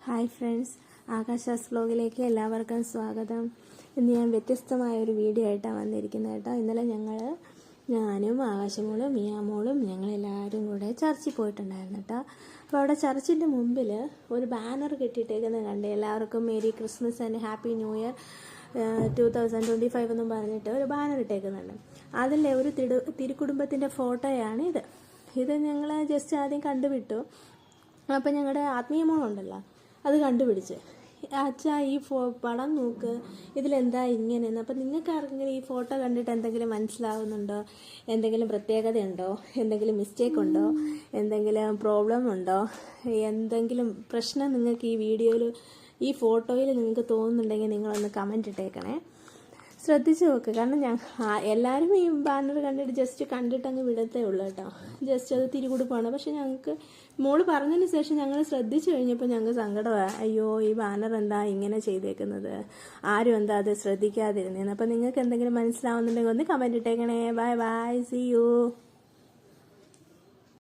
Hi friends, ആകാശാസ് വ്ലോഗിലേക്ക് എല്ലാവർക്കും സ്വാഗതം. ഇന്ന് ഞാൻ വ്യത്യസ്തമായൊരു വീഡിയോ ആയിട്ടാണ് വന്നിരിക്കുന്നത് കേട്ടോ. ഇന്നലെ ഞാനും ആകാശമോളും മിയാമോളും ഞങ്ങളെല്ലാവരും കൂടെ ചർച്ചിൽ പോയിട്ടുണ്ടായിരുന്നു കേട്ടോ. അപ്പോൾ അവിടെ ചർച്ചിൻ്റെ മുമ്പിൽ ഒരു ബാനർ കെട്ടിയിട്ടേക്കുന്നത് കണ്ട് എല്ലാവർക്കും merry Christmas and happy new year 2025 എന്നും പറഞ്ഞിട്ട് ഒരു ബാനർ ഇട്ടേക്കുന്നുണ്ട്. അതിലെ ഒരു തിരുക്കുടുംബത്തിൻ്റെ ഫോട്ടോയാണ് ഇത് ഞങ്ങൾ ജസ്റ്റ് ആദ്യം കണ്ടുവിട്ടു. അപ്പം ഞങ്ങളുടെ ആത്മീയമോളുണ്ടല്ലോ, അത് കണ്ടുപിടിച്ച് അച്ഛാ ഈ പടം നോക്ക്, ഇതിലെന്താ ഇങ്ങനെയെന്ന്. അപ്പം നിങ്ങൾക്ക് ആർക്കെങ്കിലും ഈ ഫോട്ടോ കണ്ടിട്ട് എന്തെങ്കിലും മനസ്സിലാവുന്നുണ്ടോ? എന്തെങ്കിലും പ്രത്യേകതയുണ്ടോ? എന്തെങ്കിലും മിസ്റ്റേക്ക് ഉണ്ടോ? എന്തെങ്കിലും പ്രോബ്ലം ഉണ്ടോ? എന്തെങ്കിലും പ്രശ്നം നിങ്ങൾക്ക് ഈ വീഡിയോയിൽ, ഈ ഫോട്ടോയിൽ നിങ്ങൾക്ക് തോന്നുന്നുണ്ടെങ്കിൽ നിങ്ങളൊന്ന് കമൻറ്റ് ഇട്ടേക്കണേ. ശ്രദ്ധിച്ച് നോക്ക്, കാരണം എല്ലാവരും ഈ ബാനർ കണ്ടിട്ട് ജസ്റ്റ് കണ്ടിട്ടങ്ങ് വിടത്തേ ഉള്ളൂ കേട്ടോ. ജസ്റ്റ് അത് തിരികുടുപ്പാണ്. പക്ഷെ ഞങ്ങൾക്ക് മോള് പറഞ്ഞതിന് ശേഷം ഞങ്ങൾ ശ്രദ്ധിച്ചു കഴിഞ്ഞപ്പോൾ ഞങ്ങൾക്ക് സങ്കടമാണ്. അയ്യോ, ഈ ബാനർ എന്താ ഇങ്ങനെ ചെയ്തേക്കുന്നത്, ആരും എന്താ അത് ശ്രദ്ധിക്കാതിരുന്നേന്ന്. അപ്പം നിങ്ങൾക്ക് എന്തെങ്കിലും മനസ്സിലാവുന്നുണ്ടെങ്കിൽ ഒന്ന് കമൻറ്റ് ഇട്ടേക്കണേ. Bye bye, see U.